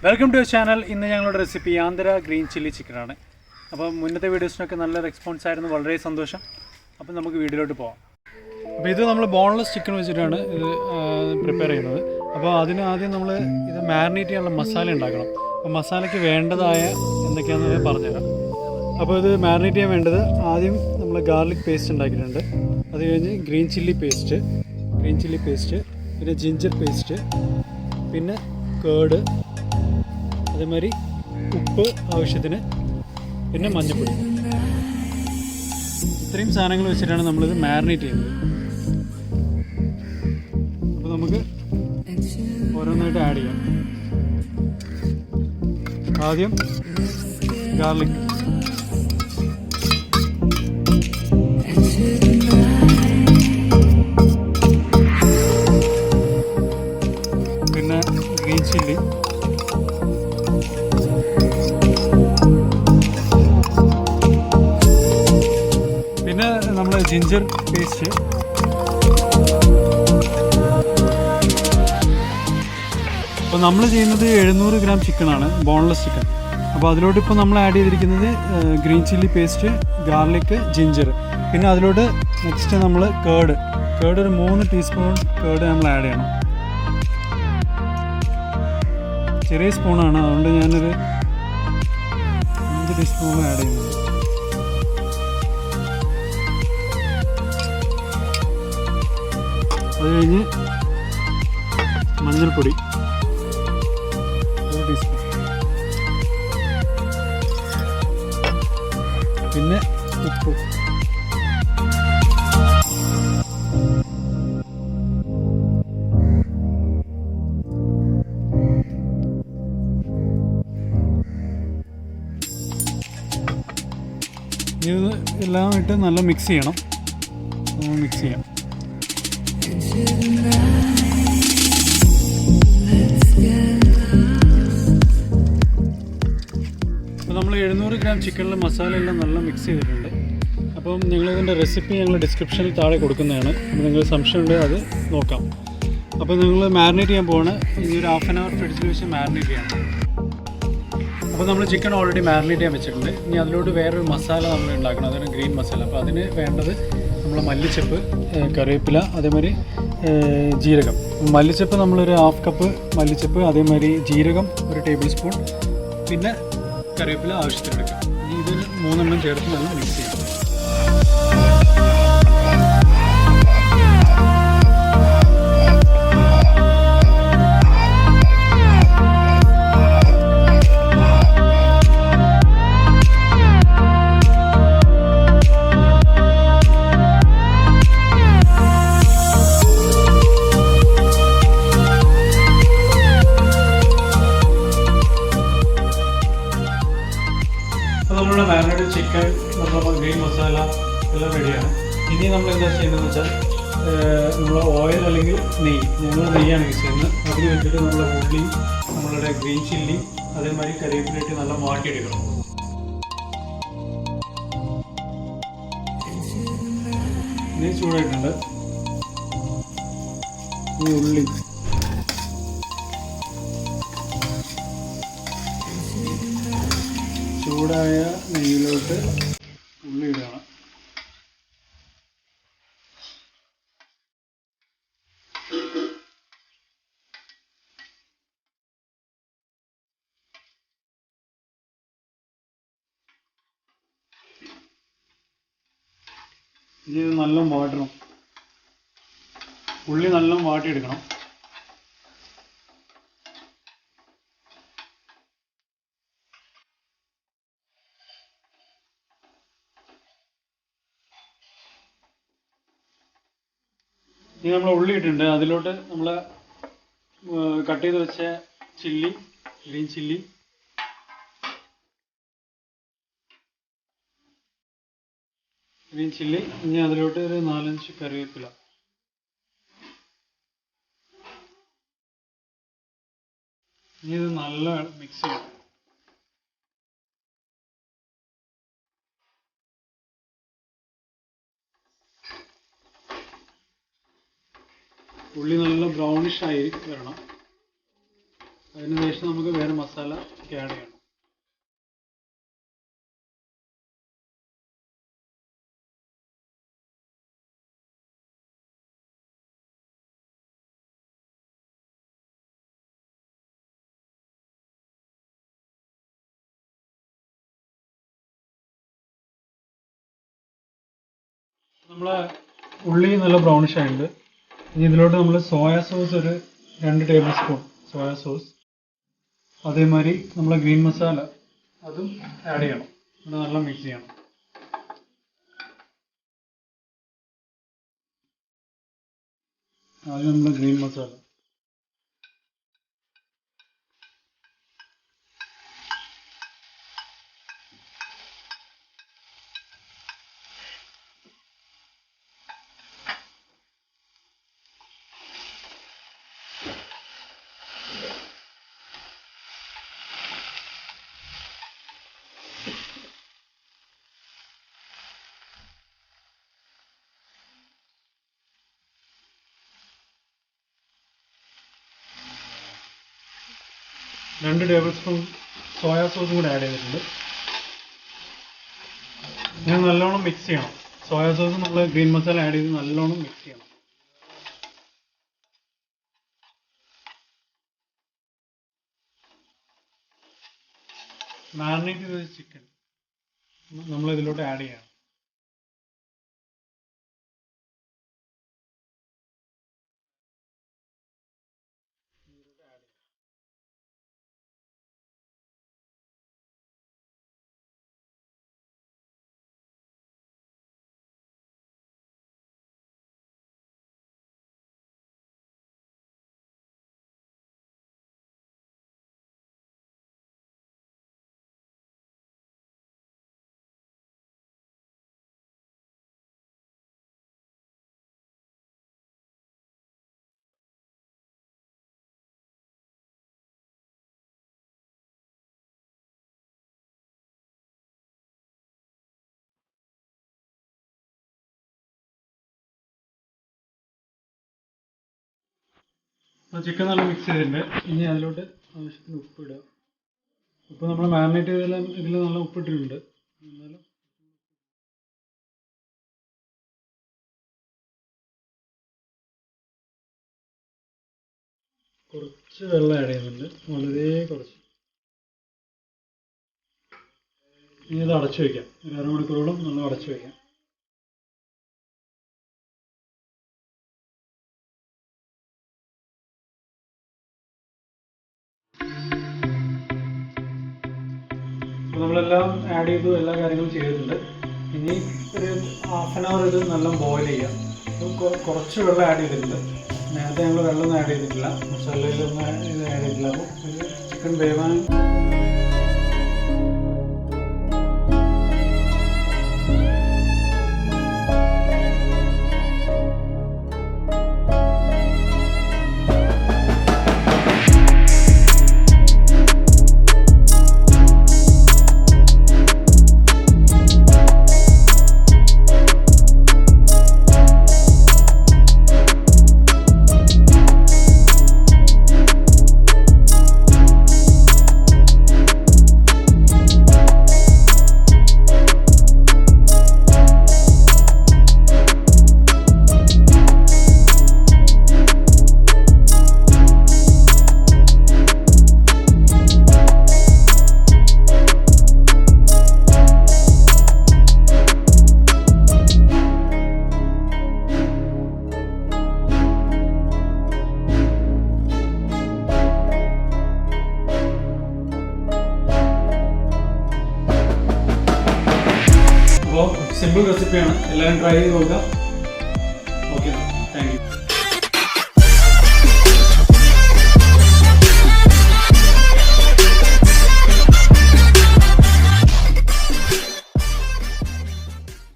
Welcome to channel. ഇന്ന് ഞങ്ങളുടെ recipe Andhra green chilli ചിക്കനാണ്. അപ്പോൾ മുന്നത്തെ വീഡിയോസിനൊക്കെ നല്ല റെസ്പോൺസ് ആയിരുന്നു, വളരെ സന്തോഷം. അപ്പോൾ നമുക്ക് വീഡിയോയിലോട്ട് പോകാം. അപ്പോൾ ഇത് നമ്മൾ ബോൺലെസ് ചിക്കൻ വെച്ചിട്ടാണ് ഇത് പ്രിപ്പയർ ചെയ്യുന്നത്. അപ്പോൾ അതിന് ആദ്യം നമ്മൾ ഇത് മാരിനേറ്റ് ചെയ്യാനുള്ള മസാല ഉണ്ടാക്കണം. അപ്പോൾ മസാലയ്ക്ക് വേണ്ടതായ എന്തൊക്കെയാണെന്ന് ഞാൻ പറഞ്ഞുതരാം. അപ്പോൾ ഇത് മാരിനേറ്റ് ചെയ്യാൻ വേണ്ടത് ആദ്യം നമ്മൾ ഗാർലിക് പേസ്റ്റ് ഉണ്ടാക്കിയിട്ടുണ്ട്. അത് കഴിഞ്ഞ് ഗ്രീൻ ചില്ലി പേസ്റ്റ്, പിന്നെ ജിഞ്ചർ പേസ്റ്റ്, പിന്നെ കേർഡ്, അതേമാതിരി ഉപ്പ് ആവശ്യത്തിന്, പിന്നെ മഞ്ഞൾപ്പൊടി. ഇത്രയും സാധനങ്ങൾ വെച്ചിട്ടാണ് നമ്മളിത് മാരിനേറ്റ് ചെയ്യുന്നത്. അപ്പോൾ നമുക്ക് ഓരോന്നായിട്ട് ആഡ് ചെയ്യാം. ആദ്യം ഗാർലിക്, പിന്നെ ഗ്രീൻ ചില്ലി, പിന്നെ നമ്മൾ ജിഞ്ചർ പേസ്റ്റ്, അപ്പോൾ നമ്മൾ ചെയ്യുന്നത് 700 ഗ്രാം ചിക്കനാണ്, ബോൺലെസ് ചിക്കൻ. അപ്പോൾ അതിലോട്ട് ഇപ്പോൾ നമ്മൾ ആഡ് ചെയ്തിരിക്കുന്നത് green chilli paste, garlic, ginger. പിന്നെ അതിലോട്ട് നെക്സ്റ്റ് നമ്മൾ കേർഡ് ഒരു 3 ടീസ്പൂൺ കേർഡ് നമ്മൾ ആഡ് ചെയ്യണം. ചെറിയ സ്പൂണാണ്, അതുകൊണ്ട് ഞാനൊരു 5 ടീസ്പൂൺ ആഡ് ചെയ്യുന്നത്. അത് കഴിഞ്ഞ് മഞ്ഞൾപ്പൊടി 1 ടീസ്പൂൺ, പിന്നെ ഉപ്പ്. ഇത് എല്ലാം ഇട്ട് നല്ല മിക്സ് ചെയ്യണം. മിക്സ് ചെയ്യാം. അപ്പോൾ നമ്മൾ 700 ഗ്രാം ചിക്കനിൽ മസാല എല്ലാം നല്ല മിക്സ് ചെയ്തിട്ടുണ്ട്. അപ്പം ഞങ്ങളിതിൻ്റെ റെസിപ്പി ഞങ്ങൾ ഡിസ്ക്രിപ്ഷനിൽ താഴെ കൊടുക്കുന്നതാണ്. അപ്പോൾ നിങ്ങൾ സംശയമുണ്ട് അത് നോക്കാം. അപ്പോൾ നിങ്ങൾ മാരിനേറ്റ് ചെയ്യാൻ പോവാണ്. ഇനി ഒരു 1/2 hour ഫ്രിഡ്ജിൽ വെച്ച് മാരിനേറ്റ് ചെയ്യണം. അപ്പോൾ നമ്മൾ ചിക്കൻ ഓൾറെഡി മാരിനേറ്റ് ചെയ്യാൻ വെച്ചിട്ടുണ്ട്. ഇനി അതിലോട്ട് വേറൊരു മസാല നമ്മൾ ഉണ്ടാക്കണം, അതാണ് ഗ്രീൻ മസാല. അപ്പോൾ അതിന് വേണ്ടത് നമ്മൾ മല്ലിച്ചപ്പ്, കറിവേപ്പില, അതേമാതിരി ജീരകം. മല്ലിച്ചപ്പ് നമ്മളൊരു 1/2 കപ്പ് മല്ലിച്ചപ്പ്, അതേമാതിരി ജീരകം 1 ടേബിൾ സ്പൂൺ, പിന്നെ കറിവേപ്പില ആവശ്യത്തിനെടുക്കാം. ഇത് 3 എണ്ണം ചേർത്ത് നല്ല മിക്സ് ചെയ്യാം. നമ്മളുടെ മാരിനേറ്റഡ് ചിക്കൻ, നമ്മുടെ ഗ്രീൻ മസാല എല്ലാം റെഡിയാണ്. ഇനി നമ്മൾ എന്താ ചെയ്യുന്നതെന്ന് വെച്ചാൽ നമ്മൾ ഓയിൽ അല്ലെങ്കിൽ നെയ്യ്, ഞങ്ങൾ നെയ്യാണ് യൂസ് ചെയ്യുന്നത്. അതിൽ വെച്ചിട്ട് നമ്മൾ ഉള്ളി, നമ്മളുടെ ഗ്രീൻ ചില്ലി, അതേമാതിരി കറിവേപ്പിലിട്ട് നല്ല വാട്ടിയെടുക്കണം. നെയ്യ് ചൂടായിട്ടുണ്ട്. ഈ ഉള്ളി, ചൂടായ നെയ്യിലോട്ട് ഉള്ളി ഇടണം. ഇത് നല്ല വാട്ടണം. ഉള്ളി നല്ല വാട്ടിയെടുക്കണം. ഇനി നമ്മൾ ഉള്ളി ഇട്ടിട്ടുണ്ട്. അതിലോട്ട് നമ്മൾ കട്ട് ചെയ്ത് വെച്ച ചില്ലി, ഗ്രീൻ ചില്ലി, ഇനി അതിലോട്ട് ഒരു 4-5 കറിവേപ്പില. ഇനി ഇത് നല്ല മിക്സ് ചെയ്യണം. ഉള്ളി നല്ല ബ്രൗണിഷ് ആയി വരണം. അതിനുശേഷം നമുക്ക് വേറെ മസാല ഒക്കെ ആഡ് ചെയ്യണം. നമ്മളെ ഉള്ളി നല്ല ബ്രൗണിഷ് ആയിട്ടുണ്ട്. ഇനി ഇതിലോട്ട് നമ്മൾ സോയ സോസ് ഒരു 2 ടേബിൾ സ്പൂൺ സോയ സോസ്, അതേമാതിരി നമ്മളെ ഗ്രീൻ മസാല അതും ആഡ് ചെയ്യണം. അത് നല്ല മിക്സ് ചെയ്യണം. ആദ്യം നമ്മൾ ഗ്രീൻ മസാല, രണ്ട് ടേബിൾ സ്പൂൺ സോയാ സോസും കൂടെ ആഡ് ചെയ്തിട്ടുണ്ട്. ഇനി നല്ലോണം മിക്സ് ചെയ്യണം. സോയാ സോസ് നമ്മൾ ഗ്രീൻ മസാല ആഡ് ചെയ്ത് നല്ലോണം മിക്സ് ചെയ്യണം. മാരിനേറ്റ് ചെയ്ത ചിക്കൻ നമ്മൾ ഇതിലോട്ട് ആഡ് ചെയ്യണം. ചിക്കൻ നല്ല മിക്സ് ചെയ്തിട്ടുണ്ട്. ഇനി അതിലോട്ട് ആവശ്യത്തിന് ഉപ്പ് ഇടുക. ഉപ്പ് നമ്മൾ മാരിനേറ്റ് ചെയ്തെല്ലാം ഇതിൽ നല്ല ഉപ്പിട്ടിട്ടുണ്ട്. എന്നാലും കുറച്ച് വെള്ളം ആഡ് ചെയ്യുന്നുണ്ട്, വളരെ കുറച്ച്. ഇനി ഇത് അടച്ചു വയ്ക്കാം. ഒരു അരമണിക്കൂറോളം നമ്മൾ അടച്ചു വയ്ക്കാം. നമ്മളെല്ലാം ആഡ് ചെയ്തു, എല്ലാ കാര്യങ്ങളും ചെയ്തിട്ടുണ്ട്. ഇനി ഒരു 1/2 hour ഇത് നല്ല ബോയിൽ ചെയ്യാം. കുറച്ച് വെള്ളം ആഡ് ചെയ്തിട്ടുണ്ട്. നേരത്തെ ഞങ്ങൾ വെള്ളമൊന്നും ആഡ് ചെയ്തിട്ടില്ല, മസാലയിലൊന്നും ഇത് ആഡ് ചെയ്തിട്ടില്ല. അപ്പോൾ ഇത് ചിക്കൻ വേവാൻ സിമ്പിൾ റെസിപ്പിയാണ്. എല്ലാവരും ട്രൈ ചെയ്ത് നോക്കാം.